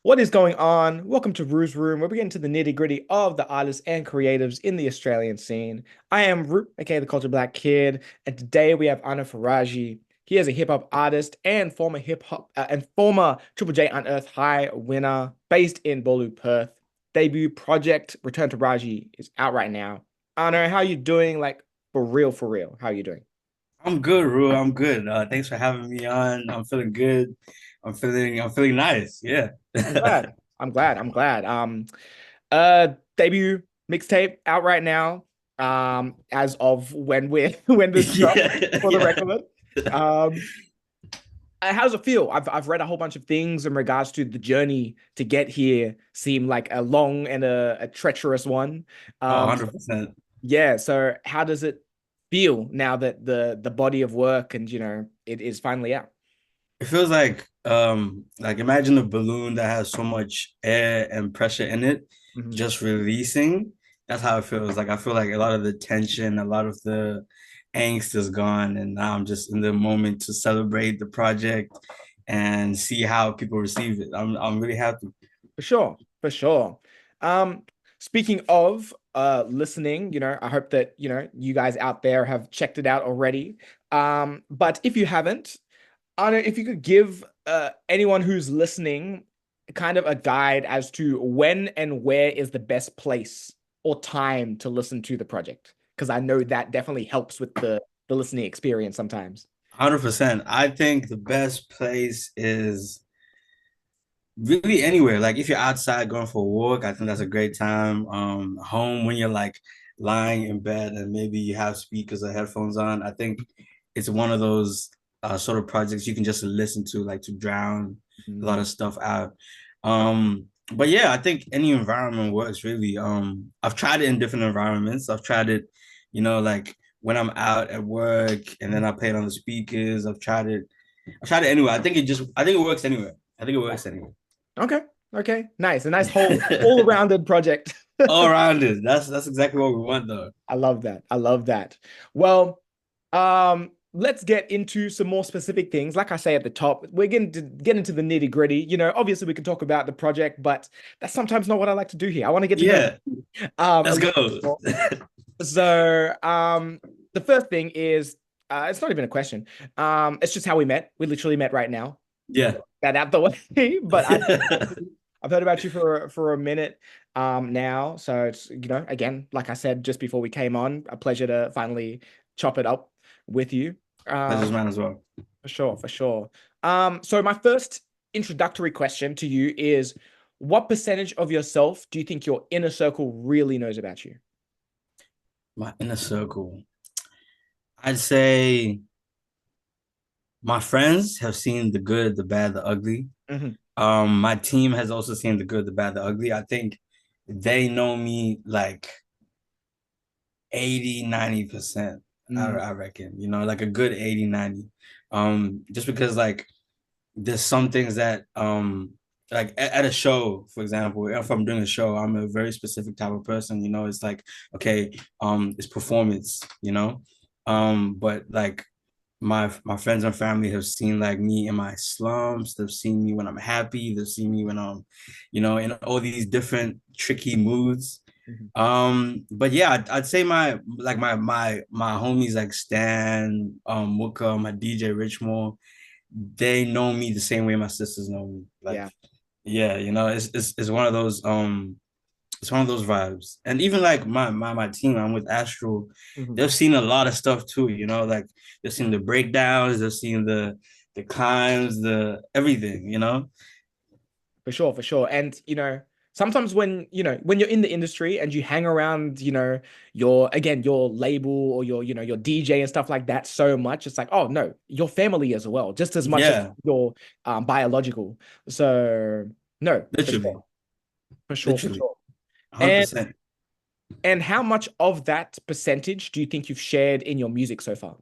What is going on? Welcome to Rue's Room, where we get into the nitty-gritty of the artists and creatives in the Australian scene. I am Rue, aka the Culture Black Kid, and today we have Arno Faraji. He is a hip hop artist and former hip hop and former Triple J Unearthed High winner, based in Bolu, Perth. Debut project Return to Raji is out right now. Arno, how you doing? Like for real, for real. How you doing? I'm good, Ru. I'm good. Thanks for having me on. I'm feeling good. I'm feeling nice. Yeah. I'm glad. I'm glad. I'm glad. Debut mixtape out right now. As of when we when this drops Yeah, for the yeah. record. Um, how does it feel? I've read a whole bunch of things in regards to the journey to get here. Seem like a long and a treacherous one. Oh, So 100%. yeah. So how does it feel now that the body of work and it is finally out? It feels like imagine a balloon that has so much air and pressure in it Mhm. just releasing. That's how it feels. Like I feel like a lot of the tension, a lot of the angst is gone, and now I'm just in the moment to celebrate the project and see how people receive it. I'm really happy. For sure, for sure. Um, Speaking of listening, I hope that you guys out there have checked it out already. But if you haven't, I don't know if you could give anyone who's listening kind of a guide as to when and where is the best place or time to listen to the project. Because I know that definitely helps with the listening experience sometimes. 100%. I think the best place is really anywhere. Like if you're outside going for a walk, I think that's a great time. Home when you're like lying in bed and maybe you have speakers or headphones on. I think it's one of those sort of projects you can just listen to, like to drown a lot Mm. of stuff out. But yeah, I think any environment works really. I've tried it in different environments. I've tried it, like when I'm out at work and then I play it on the speakers. I've tried it anywhere. I think it works anywhere. I think it works anywhere. Okay, okay, nice. A nice whole all-rounded project. All rounded. That's exactly what we want though. I love that. I love that. Well, let's get into some more specific things. Like I say at the top, we're getting to get into the nitty-gritty. Obviously we can talk about the project, but that's sometimes not what I like to do here. I want to get to know Yeah, a let's little go. more. So, the first thing is, it's not even a question. It's just how we met. We literally met right now. Yeah. That out the way. But I've heard about you for a minute now. So it's, again, like I said just before we came on, a pleasure to finally chop it up with you. Pleasure's Um, mine as well. for sure, for sure. So my first introductory question to you is, what percentage of yourself do you think your inner circle really knows about you? My inner circle. I'd say my friends have seen the good, the bad, the ugly. Hmm. My team has also seen the good, the bad, the ugly. I think they know me like 80, 90%. Mm, I reckon, like a good 80, 90. Just because like there's some things that like at a show, for example, if I'm doing a show, I'm a very specific type of person, it's like, okay, it's performance, but like my friends and family have seen like me in my slumps. They've seen me when I'm happy. They've seen me when I'm, in all these different tricky moods. mhm. But yeah, I'd say my homies like Stan, Wooka, my DJ Richmore, they know me the same way my sisters know me. Like, Yeah, yeah, it's one of those it's one of those vibes. And even like my team, I'm with Astro, mhm. they've seen a lot of stuff too, like they've seen the breakdowns, they've seen the climbs, the everything. For sure, for sure. And sometimes when you're in the industry and you hang around, your label or your DJ and stuff like that so much, it's like, oh no, your family as well, just as much as Yeah, your biological. So no, for literally, sure, for sure, for literally, sure. And 100%. how much of that percentage do you think you've shared in your music so far?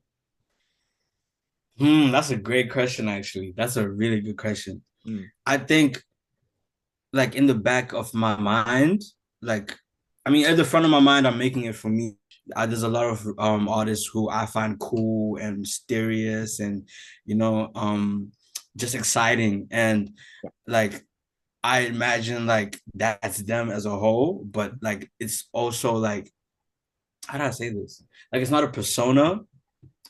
That's a great question, actually. That's a really good question. Mm, I think like in the back of my mind, like I mean, at the front of my mind, I'm making it for me. There's a lot of artists who I find cool and mysterious and you know um just exciting and like I imagine like that's them as a whole, but like it's also like how do I say this? Like it's not a persona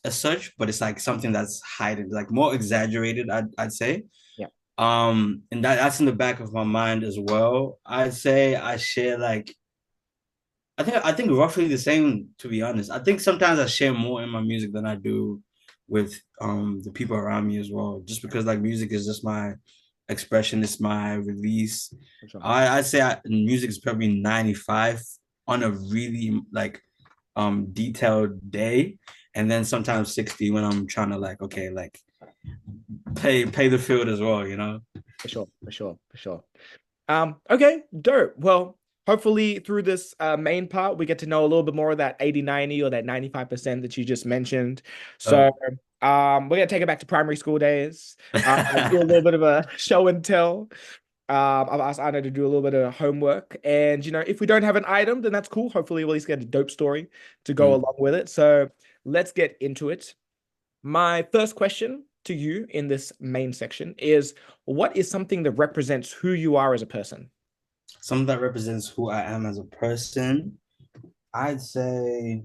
as such, but it's like something that's heightened, like more exaggerated, I'd say. Yeah, And that's in the back of my mind as well. I'd say I share like I think roughly the same, to be honest. I think sometimes I share more in my music than I do with the people around me as well. Just because like music is just my expression, it's my release. for sure. I'd say music is probably 95 on a really like detailed day. And then sometimes 60 when I'm trying to like, okay, like pay the field as well, you know? For sure, for sure, for sure. Okay, dope. Well, hopefully through this main part, we get to know a little bit more of that 80-90 or that 95% that you just mentioned. So, Uh, we're gonna take it back to primary school days. Do a little bit of a show and tell. I've asked Arno to do a little bit of homework, and if we don't have an item, then that's cool. Hopefully, we'll at least get a dope story to go mm. along with it. So, let's get into it. My first question to you in this main section is, what is something that represents who you are as a person? Something that represents who I am as a person, I'd say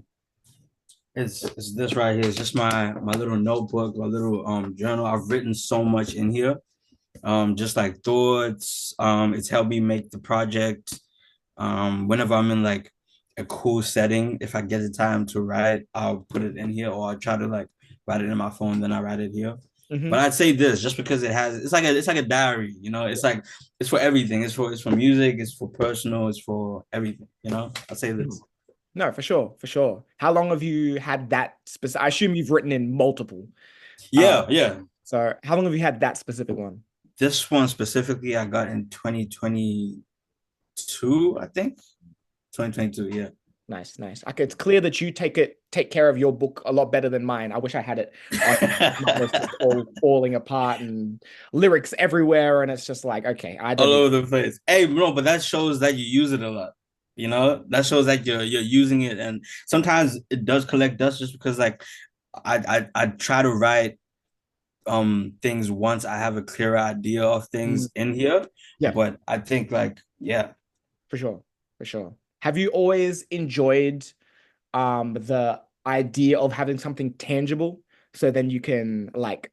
it's this right here. It's just my little notebook, my little journal. I've written so much in here. Just like thoughts. It's helped me make the project. Whenever I'm in like a cool setting, if I get the time to write, I'll put it in here, or I'll try to like write it in my phone, then I write it here. Hmm. But I'd say this just because it's like a diary, you know. It's like it's for everything. It's for music. It's for personal. It's for everything. You know. I'd say this. No, for sure, for sure. How long have you had that specific? I assume you've written in multiple. Uh, Yeah, yeah. so how long have you had that specific one? This one specifically, I got in 2022, I think. 2022, yeah. Nice, nice. Okay, it's clear that you take care of your book a lot better than mine. I wish I had it on. Mine was just all falling apart and lyrics everywhere, and it's just like, okay, I don't All need. over the place. Hey, bro, but that shows that you use it a lot. You know, that shows that you're using it, and sometimes it does collect dust just because like I try to write things once I have a clearer idea of Mm, things in here. yeah, But I think like yeah, for sure, for sure. Have you always enjoyed the idea of having something tangible so then you can like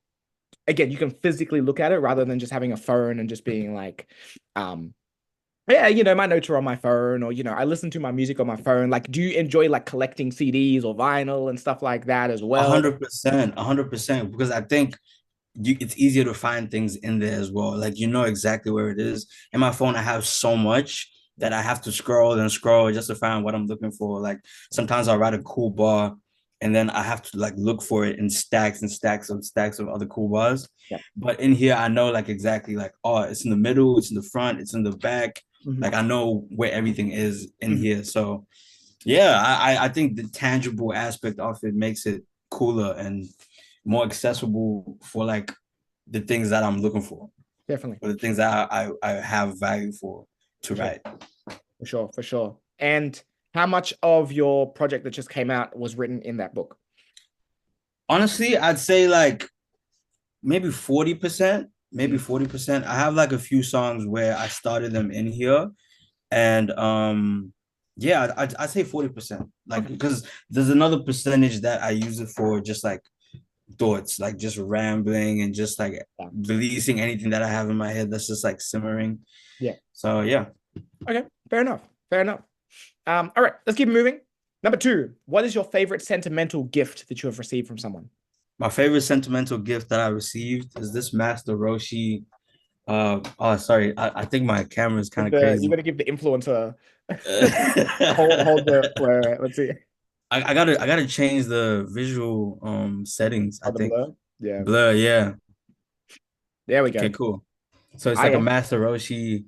again you can physically look at it rather than just having a phone and just being like um yeah, my notes are on my phone, or I listen to my music on my phone. Like, do you enjoy like collecting CDs or vinyl and stuff like that as a well? hundred percent, 100%, because I think it's easier to find things in there as well. Like you know exactly where it is. In my phone, I have so much Yeah. that I have to scroll and scroll just to find what I'm looking for. Like sometimes I'll write a cool bar and then I have to like look for it in stacks and stacks of other cool bars. Yeah. But in here, I know like exactly like, oh, it's in the middle, it's in the front, it's in the back. Hmm. Like I know where everything is in Hmm. here. So yeah, I think the tangible aspect of it makes it cooler and more accessible for like the things that I'm looking for, Definitely. or the things that I have value for to For sure. write. For sure. For sure. And how much of your project that just came out was written in that book? Honestly, I'd say like maybe 40%, maybe Mm. 40%. I have like a few songs where I started them in here, and yeah, I'd say 40%. Like Okay. because there's another percentage that I use it for just like thoughts, like just rambling and just like Yeah. releasing anything that I have in my head that's just like simmering. Yeah. So yeah. Okay. Fair enough. Fair enough. All right, let's keep moving. Number two, what is your favorite sentimental gift that you have received from someone? My favorite sentimental gift that I received is this Master Roshi. Oh, sorry. I think my camera is kind of You crazy. got to give the influencer hold I, the let's see. I gotta change the visual settings, I Oh, the think. blur. Yeah. Blur, yeah. There we Okay, go. cool. So it's I like a am. Master Roshi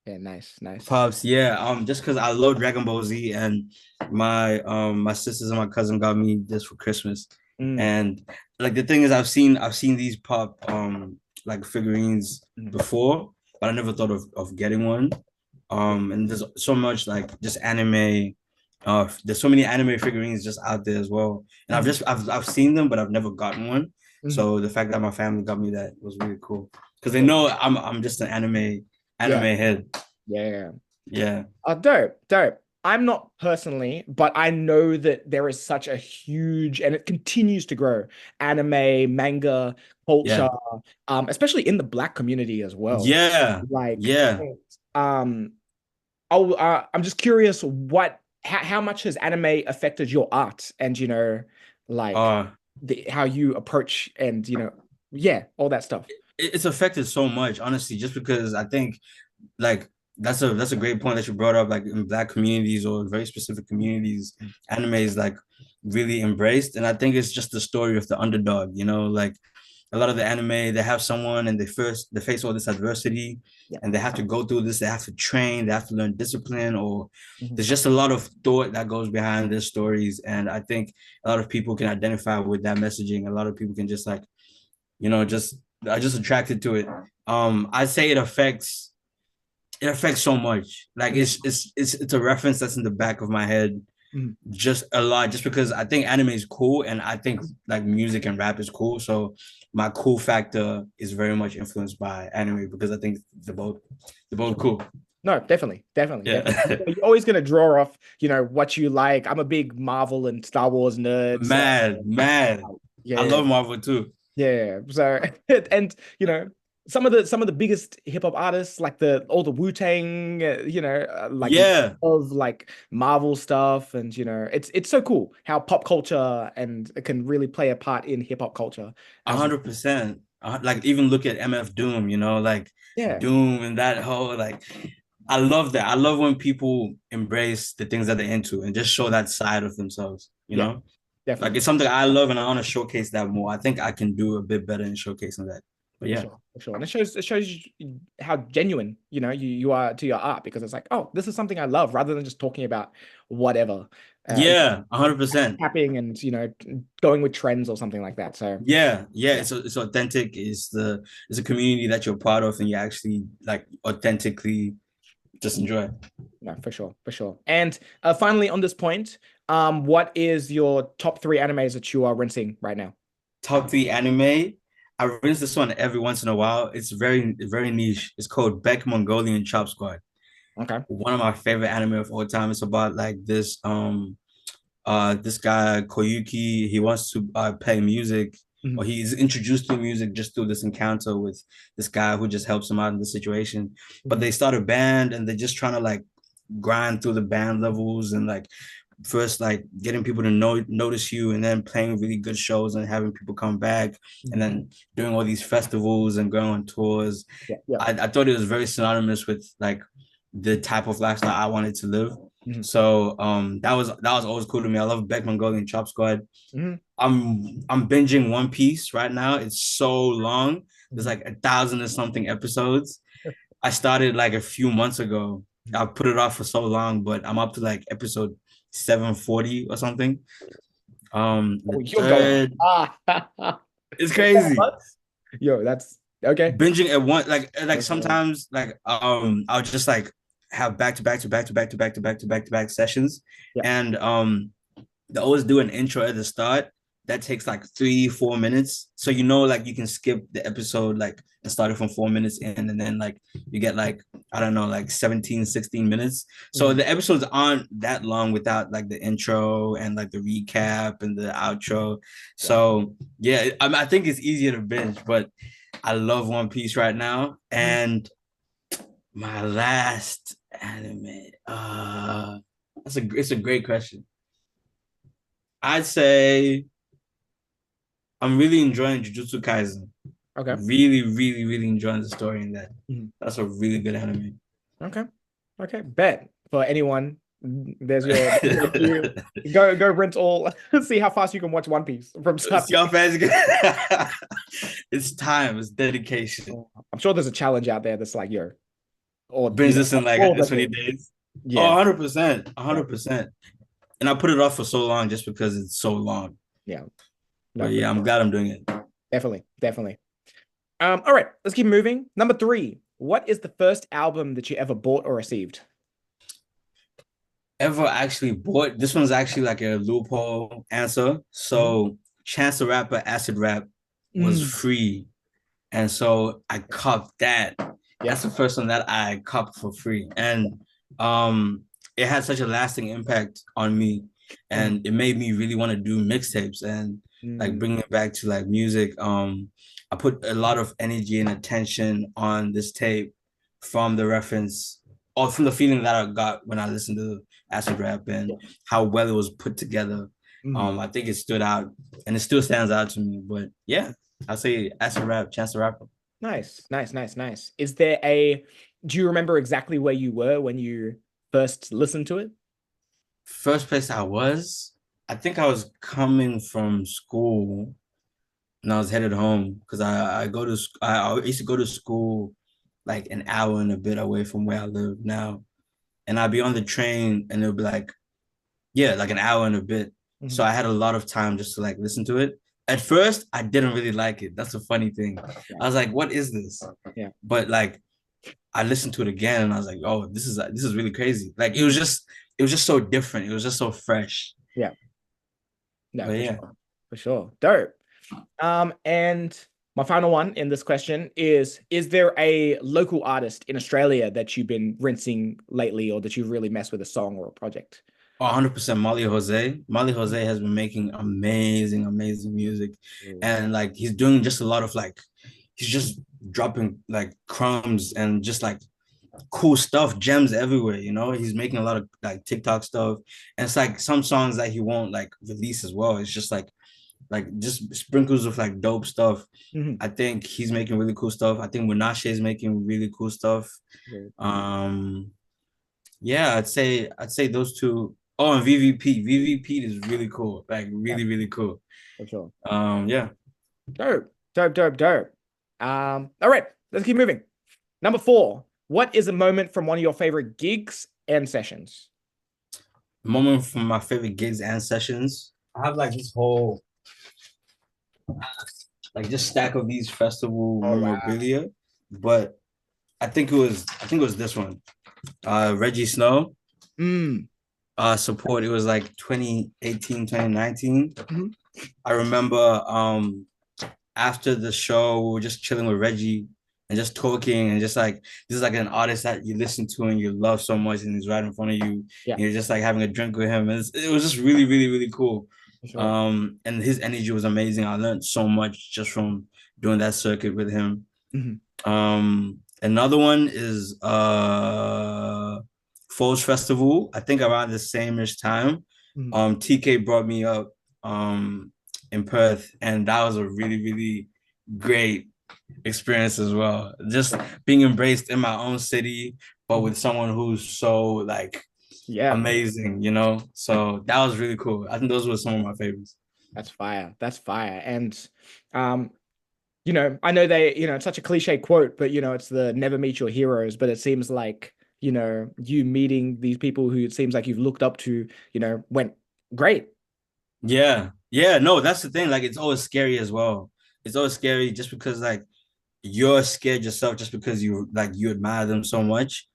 Yeah, nice, nice. pops, yeah. Just because I love Dragon Ball Z, and my sisters and my cousin got me this for Christmas. Mm, And like the thing is I've seen these pop like figurines mm, before, but I never thought of getting one. yeah. And there's so much like just anime. There's so many anime figurines just out there as well. And I've Mhm, just I've seen them, but I've never gotten one. mhm. So the fact that my family got me that was really cool. because they know I'm just an anime Yeah, head. yeah. Yeah, Dope, dope. I'm not personally, but I know that there is such a huge, and it continues to grow, anime, manga culture, yeah, especially in the Black community as well. yeah, Like, yeah. um, I'm just curious, how much has anime affected your art, and like Uh, how you approach, and yeah, all that stuff. it's affected so much, honestly, just because I think like that's a great point that you brought up. Like in Black communities or very specific communities, anime is like really embraced, and I think it's just the story of the underdog. Like a lot of the anime, they have someone and they face all this adversity, Yeah. and they have to go through this. They have to train. They have to learn discipline, or Mhm. there's just a lot of thought that goes behind their stories, and I think a lot of people can identify with that messaging. A lot of people can just like just are just attracted to it. I'd say it affects so much. Like Mhm. it's a reference that's in the back of my head Mhm. just a lot, just because I think anime is cool and I think like music and rap is cool. So my cool factor is very much influenced by anime because I think they're both cool. No, definitely, definitely, definitely. Yeah. You're always going to draw off, what you like. I'm a big Marvel and Star Wars nerd, so Mad, mad. I yeah, love Marvel too. yeah. So and some of the biggest hip hop artists, like the all the Wu-Tang, like Yeah, of like Marvel stuff, and it's so cool how pop culture and it can really play a part in hip hop culture a as well. hundred percent. Like even look at MF Doom, like Yeah, Doom and that whole like I love that. I love when people embrace the things that they're into and just show that side of themselves, yeah, Like definitely. it's something I love and I want to showcase that more. I think I can do a bit better in showcasing that. But For yeah. sure, for sure. And it shows how genuine, you are to your art, because it's like, oh, this is something I love, rather than just talking about whatever. Yeah, 100%. Tapping and, going with trends or something like that. So Yeah, yeah, yeah, it's authentic. It's a community that you're part of and you actually like authentically just enjoy. no, for sure, for sure. And finally on this point, what is your top three animes that you are rinsing right now? Top three anime. I rinse this one every once in a while. It's very, very niche. It's called Beck Mongolian Chop Squad. Okay. One of my favorite anime of all time. It's about like this guy Koyuki. He wants to play music, or Mhm. he's introduced to music just through this encounter with this guy who just helps him out in the situation. But Mhm. they start a band and they're just trying to like grind through the band levels and like first like getting people to notice you and then playing really good shows and having people come back and Mhm. then doing all these festivals and going on tours. Yeah, yeah. I thought it was very synonymous with like the type of lifestyle I wanted to live. Mhm. So that was always cool to me. I love Beck Mongolian Chop Squad. Mhm. I'm binging One Piece right now. It's so long. There's Mhm. like 1,000 or something episodes. I started like a few months ago. I put it off for so long, but I'm up to like episode 740 or something. Oh, The you're going. third, Ah, it's crazy. yo, that's okay. Binging at one like Uh, sometimes like I'll just like have back to back to back to back to back to back to back to back sessions, Yeah. and they always do an intro at the start that takes like 3 4 minutes, so like you can skip the episode like and start it from 4 minutes in, and then like you get like I don't know like 17 16 minutes, so Mhm. the episodes aren't that long without like the intro and like the recap and the outro. Yeah. So yeah, I think it's easier to binge, but I love One Piece right now. Mhm. And my last anime, it's a great question. I'd say I'm really enjoying Jujutsu Kaisen. Okay. Really, really, really enjoying the story in that. Mhm. That's a really good anime. Okay. Okay. Bet for anyone. There's your cue. Go rent all. See how fast you can watch One Piece from start See to how finish. fast it's time, it's dedication. I'm sure there's a challenge out there that's like, yo, or Binge this in like all this the many things. days. Oh, Yeah. 100%. Yeah. 100%. And I put it off for so long just because it's so long. Yeah. No, But for yeah, I'm sure. glad I'm doing it. Definitely. Definitely. All right, let's keep moving. Number three. What is the first album that you ever bought or received? Ever actually bought this one's actually like a loophole answer. Mhm. So Chance the Rapper Acid Rap was Mm. free And so I copped that. Yeah. That's the first one that I copped for free. And um it had such a lasting impact on me. Mhm. And it made me really want to do mixtapes and like Mm. bring it back to like music. I put a lot of energy and attention on this tape from the reference or from the feeling that I got when I listened to acid rap and Yeah. how well it was put together. Mhm. I think it stood out and it still stands out to me. But yeah, I'll say acid rap, Chance the Rapper. Nice, nice, nice, nice. Do you remember exactly where you were when you first listened to it? First place I think I was coming from school and I was headed home because I go to I used to go to school like an hour and a bit away from where I live now, and I'd be on the train and it would be like yeah, like an hour and a bit. So Mhm. I had a lot of time just to like listen to it. At first, I didn't really like it. That's a funny thing. Yeah, I was like, "What is this?" yeah. But like I listened to it again and I was like, "Oh, this is really crazy." Like Mhm. it was just so different. It was just so fresh. Yeah, no, But for yeah. sure. For sure. Dope. And my final one in this question is there a local artist in Australia that you've been rinsing lately or that you've really messed with a song or a project? 100% Molly Jose. Molly Mhm. Jose has been making amazing, amazing music. Ooh. And like he's doing just a lot of like he's just dropping like crumbs and just like cool stuff, gems everywhere, you know. He's making a lot of like TikTok stuff. And it's like some songs that he won't like release as well. It's just like just sprinkles of like dope stuff. Mhm. I think he's making really cool stuff. I think Menashe is making really cool stuff. Very cool. Um yeah, I'd say those two. Oh, and VVP. VVP is really cool. Like Yeah, really, really cool. for sure. Yeah. Dope, dope, dope, dope. All right, let's keep moving. Number four, what is a moment from one of your favorite gigs and sessions? Moment from my favorite gigs and sessions. I have like this whole like just stack of these festival Oh wow. memorabilia, but I think it was this one. Reggie Snow. Mm. Support. It was like 2018, 2019. Mhm. I remember after the show, we were just chilling with Reggie and just talking and just like this is like an artist that you listen to and you love so much and he's right in front of you. Yeah, And you're just like having a drink with him. And it was just really, really, really cool. for sure. And his energy was amazing. I learned so much just from doing that circuit with him. Mhm. Another one is Falls Festival. I think around the same-ish time. Mhm. TK brought me up in Perth, and that was a really, really great experience as well. Just being embraced in my own city, but Mhm. with someone who's so like Yeah, amazing, you know? So that was really cool. I think those were some of my favorites. that's fire. That's fire. And um, I know it's such a cliche quote, but it's the never meet your heroes, but it seems like, you meeting these people who it seems like you've looked up to, went great. Yeah. Yeah, no, that's the thing. Like it's always scary as well. It's always scary just because like you're scared yourself just because you admire them so much.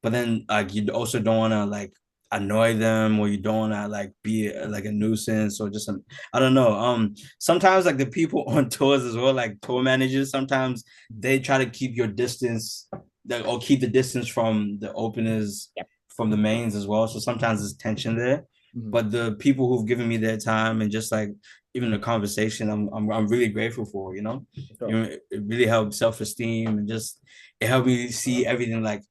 But then like you also don't want to like annoy them or you don't want to like be like a nuisance or just I don't know. Sometimes like the people on tours as well, like tour managers, sometimes they try to keep your distance like, or keep the distance from the openers Yeah. from the mains as well. So sometimes there's tension there. Mhm. But the people who've given me their time and just like even the conversation, I'm really grateful for, you know. Sure. It really helped self-esteem and just it helped me see everything like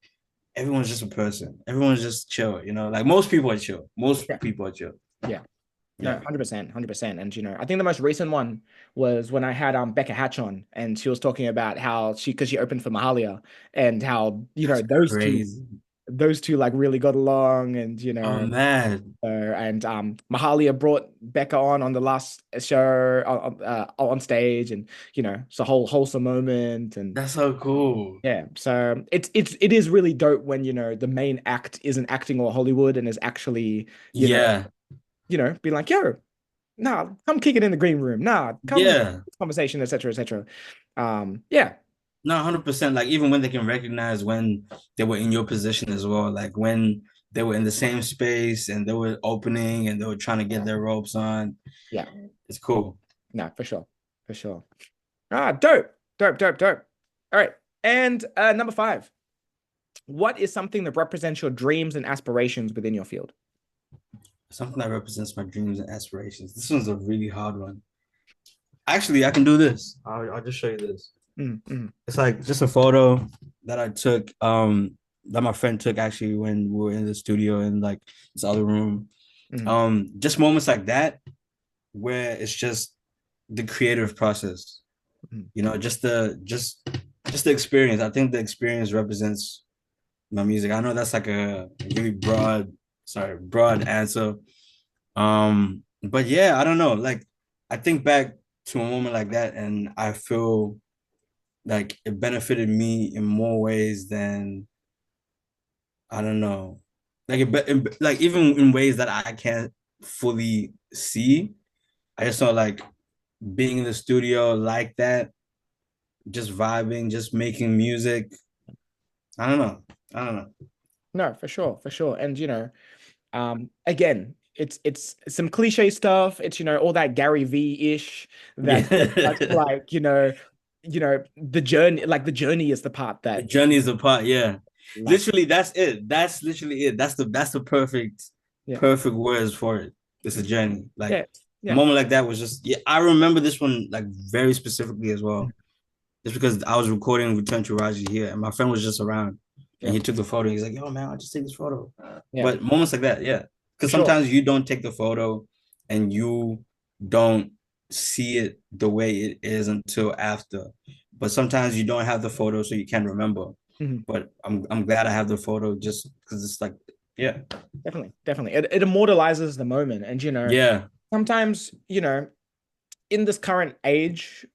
everyone's just a person. Everyone's just chill, you know. Like most people are chill. Most Yeah. people are chill. Yeah. No, Yeah. 100%, 100%. And I think the most recent one was when I had Becca Hatch on, and she was talking about how because she opened for Mahalia, and how That's those two crazy. like really got along, and Oh man. and Mahalia brought Becca on the last show on stage, and it's a whole wholesome moment, and That's so cool. yeah, so it is really dope when the main act isn't acting or Hollywood and is actually Yeah. be like, yo, nah, come kick it in the green room. Nah, come Yeah. conversation, etc., etc. Yeah, No, 100%. Like even when they can recognize when they were in your position as well, like when they were in the same space and they were opening and they were trying to get their ropes on. yeah, It's cool. no, for sure, for sure. Ah, dope. Dope, dope, dope. All right. And number five, what is something that represents your dreams and aspirations within your field? Something that represents my dreams and aspirations. This one's a really hard one. Actually, I can do this. I'll just show you this. Mm. It's like just a photo that I took, that my friend took actually when we were in the studio in like this other room. Mm. Just moments like that where it's just the creative process, Mm. you know, just the experience. I think the experience represents my music. I know that's like a really broad answer. But yeah, I don't know. Like I think back to a moment like that and I feel like it benefited me in more ways than I don't know. Like even in ways that I can't fully see. I just know like being in the studio like that, just vibing, just making music. I don't know. I don't know. No, for sure, for sure. And again, it's some cliche stuff. It's all that Gary V-ish Yeah. that's much like, the journey, like the journey is the part The that journey is a part, yeah. like Literally, that's it. That's literally it. That's the yeah. perfect words for it. It's a journey. Like Yeah. a Yeah. moment like that was just yeah. I remember this one like very specifically as well. Just because I was recording Return to Raji here, and my friend was just around, and Yeah. he took the photo. He's like, "Yo, man, I'll just take this photo." Yeah. But moments like that, yeah, For because sure. sometimes you don't take the photo, and you don't see it the way it is until after. But sometimes you don't have the photo, so you can't remember. Mhm. But I'm glad I have the photo just because it's like, yeah, Definitely, definitely. It immortalizes the moment. And yeah, sometimes, in this current age,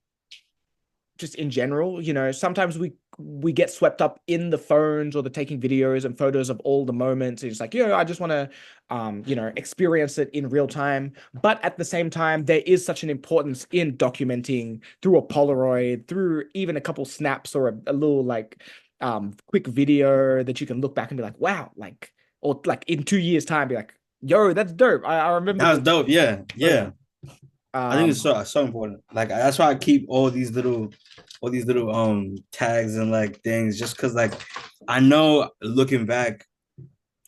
just in general, sometimes we get swept up in the phones or the taking videos and photos of all the moments. It's like, I just want to experience it in real time. But at the same time, there is such an importance in documenting through a Polaroid, through even a couple snaps or a little like quick video that you can look back and be like, wow, like, or like in 2 years' time, be like, yo, that's dope. I remember that was this dope. Yeah, moment. yeah. I think it's Um, so important. Like that's why I keep all these little tags and like things just because like I know looking back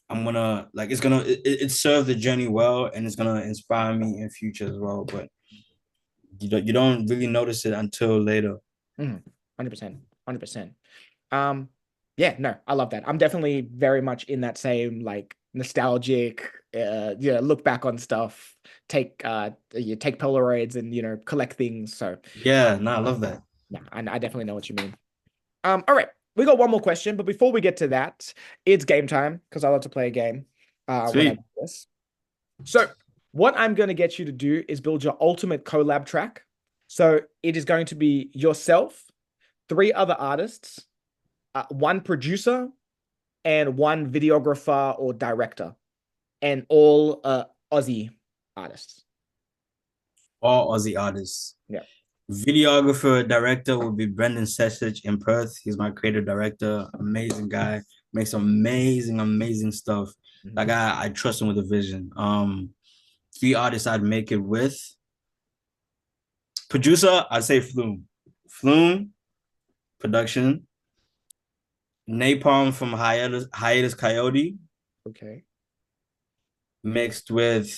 I'm gonna like it's gonna it served the journey well and it's gonna inspire me in future as well. But you don't really notice it until later. 100%, 100%. Um, yeah, no, I love that. I'm definitely very much in that same like nostalgic, look back on stuff, you take Polaroids and collect things. So Yeah, no, I love that. yeah, I definitely know what you mean. All right, we got one more question, but before we get to that, it's game time because I love to play a game. When I do Sweet. this. So what I'm going to get you to do is build your ultimate collab track. So it is going to be yourself, three other artists, one producer, and one videographer or director, and all Aussie artists. All Aussie artists. Yeah. Videographer, director would be Brendan Sesich in Perth. He's my creative director. Amazing guy. Makes amazing stuff. Mhm. That guy, I trust him with a vision. Three artists I'd make it with. Producer, I'd say Flume. Flume, production. Napalm from Hiatus Coyote, Okay. mixed with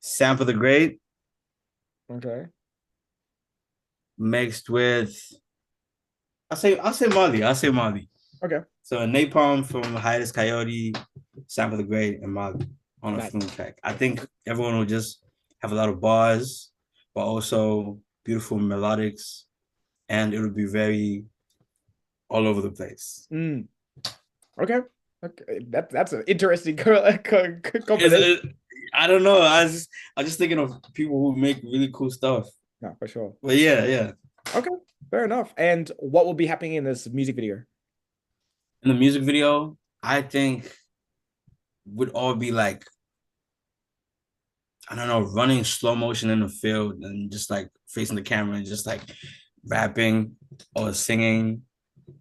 Sample the Great, Okay. mixed with I'll say Molly. I'll say Molly. Okay. So Napalm from Hiatus Coyote, Sample the Great, and Molly on a Nice. Flume track. I think everyone will just have a lot of bars, but also beautiful melodics, and it would be very all over the place. Mm. Okay. Okay. That's an interesting combination. I don't know. I just thinking of people who make really cool stuff. No, for sure. But yeah, yeah. Okay. Fair enough. And what will be happening in this music video? In the music video, I think would all be like I don't know, running slow motion in the field and just like facing the camera and just like rapping or singing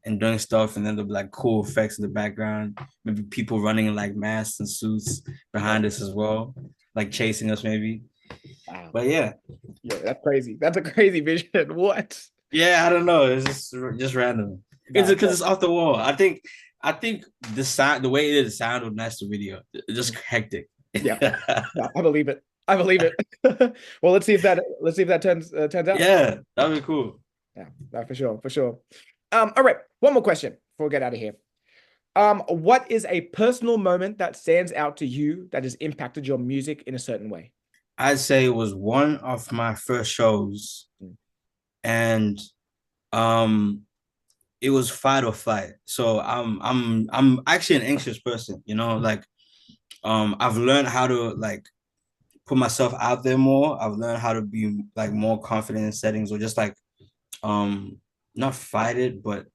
and doing stuff, and then there'll be like cool effects in the background. Maybe people running in like masks and suits behind us as well, like chasing us maybe. Wow. But yeah, Yeah, that's crazy. That's a crazy vision. What? yeah, I don't know. It's just random. It's No. because it's off the wall. I think the sound, the way it is, sound would match the video. It's just hectic. Yeah. No, I believe it. I believe it. Well, let's see if that turns out. Yeah, that'd be cool. Yeah, no, for sure, for sure. All right, one more question before we get out of here. What is a personal moment that stands out to you that has impacted your music in a certain way? I'd say it was one of my first shows, Mm. and um, it was fight or flight. So I'm actually an anxious person, like I've learned how to like put myself out there more. I've learned how to be like more confident in settings or just like um not fight it, but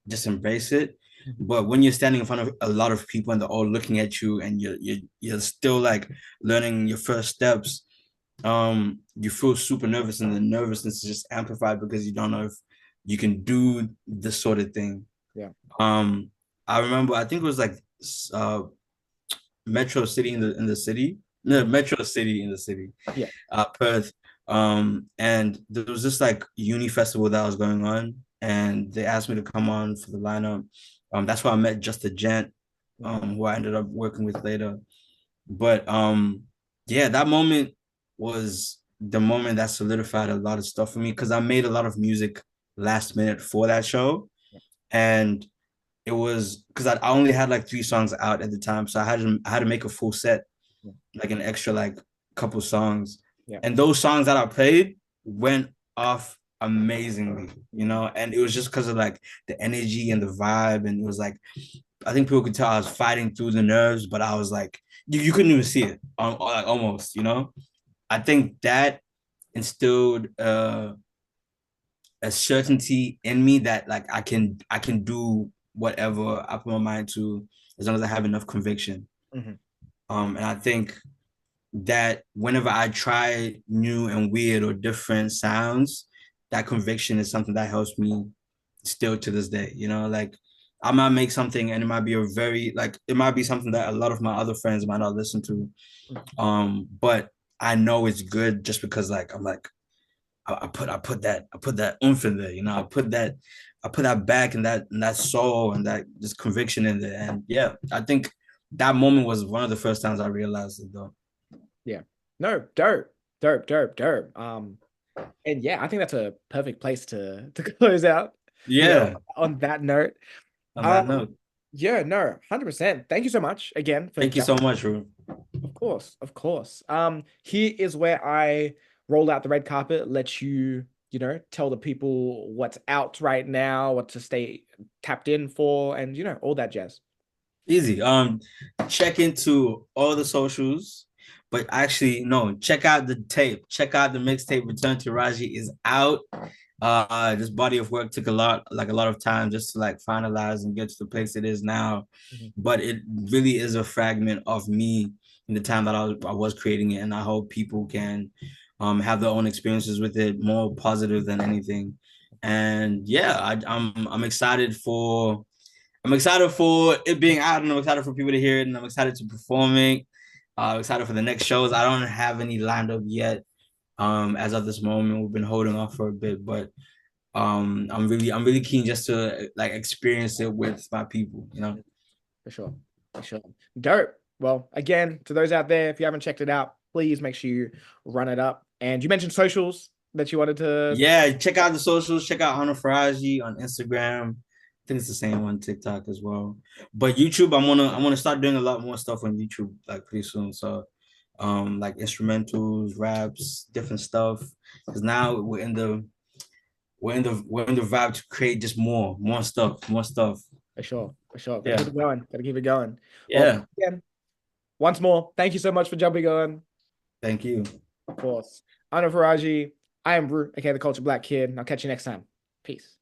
just embrace it. Mhm. But when you're standing in front of a lot of people and they're all looking at you and you're still like learning your first steps, you feel super nervous and the nervousness is just amplified because you don't know if you can do this sort of thing. Yeah. um I remember, I think it was like uh Metro City in the city, no, Mhm. Metro City in the city, Yeah. Perth. And there was this like uni festival that was going on, and they asked me to come on for the lineup. That's why I met Just a Gent, Mhm. who I ended up working with later. But yeah, that moment was the moment that solidified a lot of stuff for me because I made a lot of music last minute for that show. And it was because I only had like 3 songs out at the time. So I had to make a full set, Yeah. like an extra like couple songs. Yeah. And those songs that I played went off amazingly, Mhm. and it was just because of like the energy and the vibe. And it was like I think people could tell I was fighting through the nerves, but I was like, you couldn't even see it, like almost. I think that instilled a certainty in me that like I can do whatever I put my mind to as long as I have enough conviction. Mhm. And I think that whenever I try new and weird or different sounds, that conviction is something that helps me still to this day. Like I might make something and it might be a very like it might be something that a lot of my other friends might not listen to. Mhm. But I know it's good just because like I'm like I put that oomph in there, I put that back and that soul and that just conviction in there. And yeah, I think that moment was one of the first times I realized it though. Yeah. No, dope, dope, dope, dope. And yeah, I think that's a perfect place to close out, Yeah, on that note. on Um, that note. yeah, no, 100%. Thank you so much again for Thank you so much, Ru. of course, of course. Here is where I roll out the red carpet, let you, tell the people what's out right now, what to stay tapped in for, and all that jazz. Easy. Check into all the socials, but actually, no, check out the tape. Check out the mixtape. Return to Raji is out. This body of work took a lot of time just to like finalize and get to the place it is now. Mhm. But it really is a fragment of me in the time that I was creating it, and I hope people can have their own experiences with it, more positive than anything. And yeah, I'm excited for it being out, and I'm excited for people to hear it, and I'm excited to perform it. I'm excited for the next shows. I don't have any lined up yet. As of this moment, we've been holding off for a bit, but I'm really keen just to like experience it with my people. For sure. For sure. Dope. Well, again, to those out there, if you haven't checked it out, please make sure you run it up. And you mentioned socials that you wanted to. Yeah, check out the socials. Check out Arno Faraji on Instagram. I think it's the same on TikTok as well. But YouTube, I wanna start doing a lot more stuff on YouTube like pretty soon. So like instrumentals, raps, different stuff. Because now we're in the vibe to create just more stuff, more stuff. For sure. For sure. Gotta keep Yeah. it going. Gotta keep it going. Well, Yeah. again, once more, thank you so much for jumping on. Thank you. Of course. Arno Faraji. I am Brew, aka the Culture Black Kid. And I'll catch you next time. Peace.